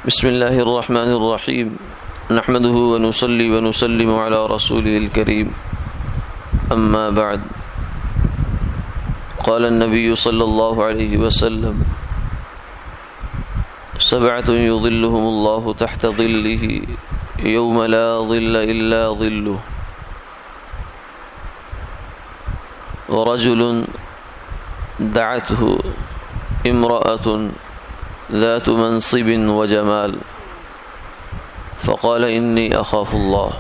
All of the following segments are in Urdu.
بسم الله الرحمن الرحيم نحمده ونصلي ونسلم على رسوله الكريم أما بعد قال النبي صلى الله عليه وسلم 7 يظلهم الله تحت ظله يوم لا ظل إلا ظله ورجل دعته امرأة ذات منصب وجمال فقال إني أخاف الله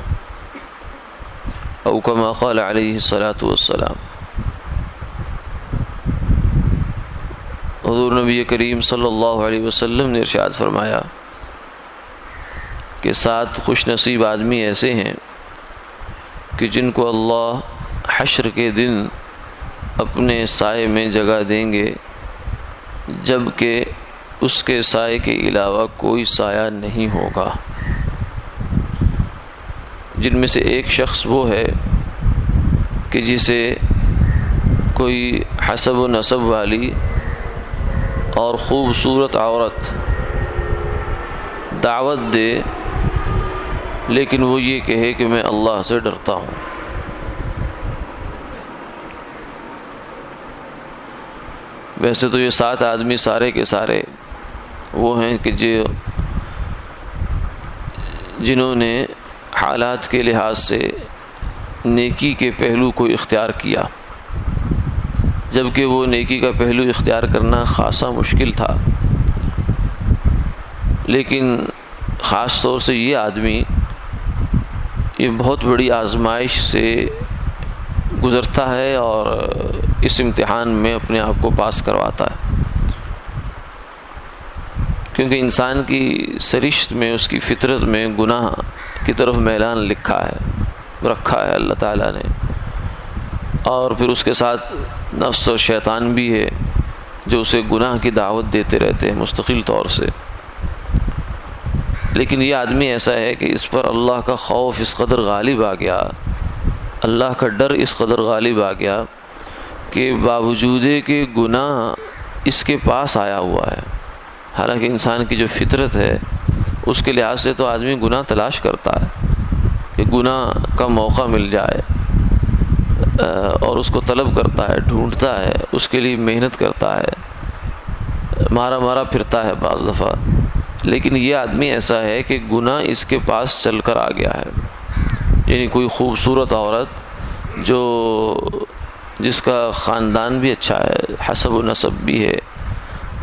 أو كما قال عليه الصلاة والسلام۔ حضور نبی کریم صلی اللہ علیہ وسلم نے ارشاد فرمایا کہ 7 خوش نصیب آدمی ایسے ہیں کہ جن کو اللہ حشر کے دن اپنے سائے میں جگہ دیں گے جب کہ اس کے سائے کے علاوہ کوئی سایہ نہیں ہوگا۔ جن میں سے ایک شخص وہ ہے کہ جسے کوئی حسب و نسب والی اور خوبصورت عورت دعوت دے لیکن وہ یہ کہے کہ میں اللہ سے ڈرتا ہوں۔ ویسے تو یہ 7 آدمی سارے کے سارے وہ ہیں کہ جنہوں نے حالات کے لحاظ سے نیکی کے پہلو کو اختیار کیا، جبکہ وہ نیکی کا پہلو اختیار کرنا خاصا مشکل تھا، لیکن خاص طور سے یہ آدمی یہ بہت بڑی آزمائش سے گزرتا ہے اور اس امتحان میں اپنے آپ کو پاس کرواتا ہے، کیونکہ انسان کی سرشت میں، اس کی فطرت میں گناہ کی طرف میلان رکھا ہے اللہ تعالیٰ نے، اور پھر اس کے ساتھ نفس اور شیطان بھی ہے جو اسے گناہ کی دعوت دیتے رہتے ہیں مستقل طور سے۔ لیکن یہ آدمی ایسا ہے کہ اس پر اللہ کا خوف اس قدر غالب آ گیا، اللہ کا ڈر اس قدر غالب آ گیا کہ باوجود کہ گناہ اس کے پاس آیا ہوا ہے، حالانکہ انسان کی جو فطرت ہے اس کے لحاظ سے تو آدمی گناہ تلاش کرتا ہے کہ گناہ کا موقع مل جائے، اور اس کو طلب کرتا ہے، ڈھونڈتا ہے، اس کے لیے محنت کرتا ہے، مارا پھرتا ہے بعض دفعہ۔ لیکن یہ آدمی ایسا ہے کہ گناہ اس کے پاس چل کر آ گیا ہے، یعنی کوئی خوبصورت عورت جس کا خاندان بھی اچھا ہے، حسب و نسب بھی ہے،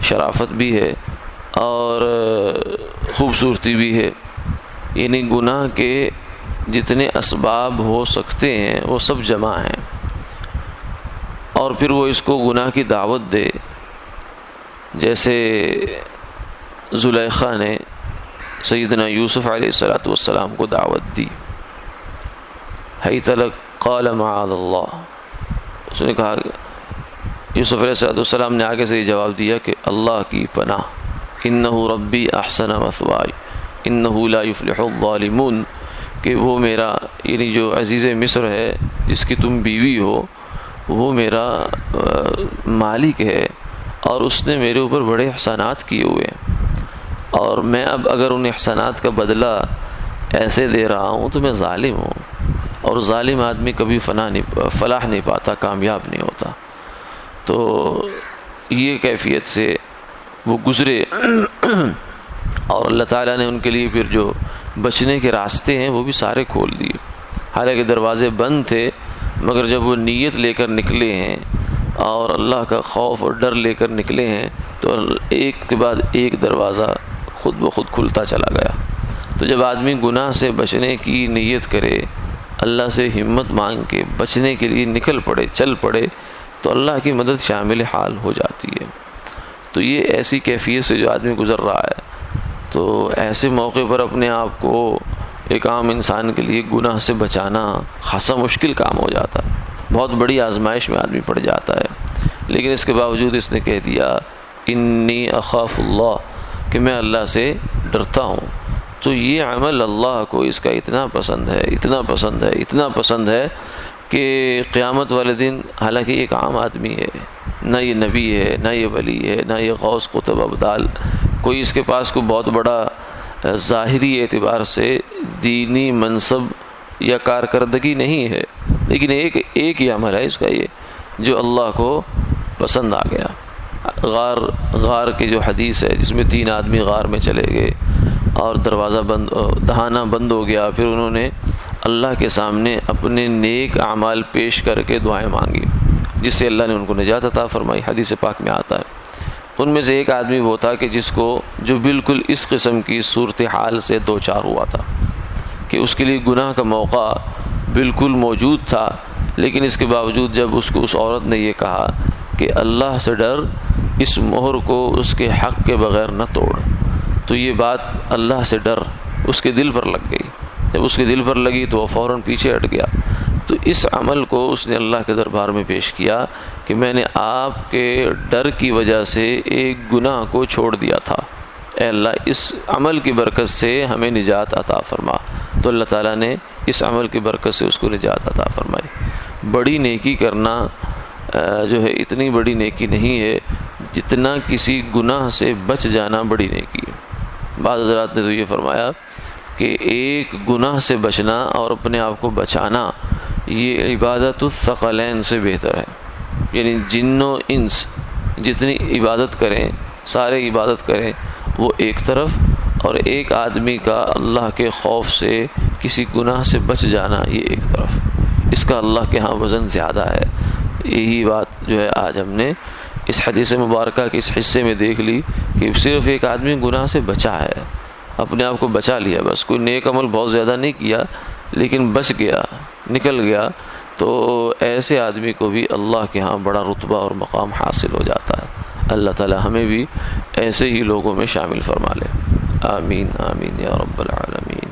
شرافت بھی ہے اور خوبصورتی بھی ہے، یعنی گناہ کے جتنے اسباب ہو سکتے ہیں وہ سب جمع ہیں، اور پھر وہ اس کو گناہ کی دعوت دے، جیسے زلیخا نے سیدنا یوسف علیہ السلام کو دعوت دی، حیث لک قال معاذ اللہ، اس نے کہا، یوسف علیہ السلام نے آگے سے یہ جواب دیا کہ اللہ کی پناہ، انہ ربی احسن مثوائی انہ لا یفلح الظالمون، کہ وہ میرا، یعنی جو عزیز مصر ہے جس کی تم بیوی ہو، وہ میرا مالک ہے اور اس نے میرے اوپر بڑے احسانات کیے ہوئے ہیں، اور میں اب اگر ان احسانات کا بدلہ ایسے دے رہا ہوں تو میں ظالم ہوں، اور ظالم آدمی کبھی فلاح نہیں پاتا، کامیاب نہیں ہوتا۔ تو یہ کیفیت سے وہ گزرے اور اللہ تعالیٰ نے ان کے لیے پھر جو بچنے کے راستے ہیں وہ بھی سارے کھول دیے، حالانکہ دروازے بند تھے، مگر جب وہ نیت لے کر نکلے ہیں اور اللہ کا خوف اور ڈر لے کر نکلے ہیں تو ایک کے بعد ایک دروازہ خود بخود کھلتا چلا گیا۔ تو جب آدمی گناہ سے بچنے کی نیت کرے، اللہ سے ہمت مانگ کے بچنے کے لیے نکل پڑے، چل پڑے، تو اللہ کی مدد شامل حال ہو جاتی ہے۔ تو یہ ایسی کیفیت سے جو آدمی گزر رہا ہے، تو ایسے موقع پر اپنے آپ کو ایک عام انسان کے لیے گناہ سے بچانا خاصا مشکل کام ہو جاتا ہے، بہت بڑی آزمائش میں آدمی پڑ جاتا ہے، لیکن اس کے باوجود اس نے کہہ دیا انی اخاف اللہ، کہ میں اللہ سے ڈرتا ہوں۔ تو یہ عمل اللہ کو اس کا اتنا پسند ہے کہ قیامت والے دن، حالانکہ ایک عام آدمی ہے، نہ یہ نبی ہے، نہ یہ ولی ہے، نہ یہ غوث قطب ابدال، کوئی اس کے پاس کوئی بہت بڑا ظاہری اعتبار سے دینی منصب یا کارکردگی نہیں ہے، لیکن ایک ہی عمل ہے اس کا، یہ جو اللہ کو پسند آ گیا۔ غار کی جو حدیث ہے جس میں 3 آدمی غار میں چلے گئے اور دروازہ دہانہ بند ہو گیا، پھر انہوں نے اللہ کے سامنے اپنے نیک اعمال پیش کر کے دعائیں مانگی، جس سے اللہ نے ان کو نجات عطا فرمائی، حدیث پاک میں آتا ہے۔ ان میں سے ایک آدمی وہ تھا کہ جو بالکل اس قسم کی صورتحال سے دوچار ہوا تھا کہ اس کے لیے گناہ کا موقع بالکل موجود تھا، لیکن اس کے باوجود جب اس کو اس عورت نے یہ کہا کہ اللہ سے ڈر، اس مہر کو اس کے حق کے بغیر نہ توڑ، تو یہ بات اللہ سے ڈر اس کے دل پر لگ گئی۔ جب اس کے دل پر لگی تو وہ فوراً پیچھے ہٹ گیا۔ تو اس عمل کو اس نے اللہ کے دربار میں پیش کیا کہ میں نے آپ کے ڈر کی وجہ سے ایک گناہ کو چھوڑ دیا تھا، اے اللہ اس عمل کی برکت سے ہمیں نجات عطا فرما۔ تو اللہ تعالیٰ نے اس عمل کی برکت سے اس کو نجات عطا فرمائی۔ بڑی نیکی کرنا جو ہے اتنی بڑی نیکی نہیں ہے جتنا کسی گناہ سے بچ جانا بڑی نیکی ہے۔ بعض حضرات نے تو یہ فرمایا کہ ایک گناہ سے بچنا اور اپنے آپ کو بچانا یہ عبادت الثقلین سے بہتر ہے، یعنی جن و انس جتنی عبادت کریں، سارے عبادت کریں، وہ ایک طرف، اور ایک آدمی کا اللہ کے خوف سے کسی گناہ سے بچ جانا یہ ایک طرف، اس کا اللہ کے ہاں وزن زیادہ ہے۔ یہی بات جو ہے آج ہم نے اس حدیث مبارکہ کے اس حصے میں دیکھ لی کہ صرف ایک آدمی گناہ سے بچا ہے، اپنے آپ کو بچا لیا، بس کوئی نیک عمل بہت زیادہ نہیں کیا لیکن بچ گیا، نکل گیا، تو ایسے آدمی کو بھی اللہ کے ہاں بڑا رتبہ اور مقام حاصل ہو جاتا ہے۔ اللہ تعالی ہمیں بھی ایسے ہی لوگوں میں شامل فرما لے، آمین آمین یا رب العالمین۔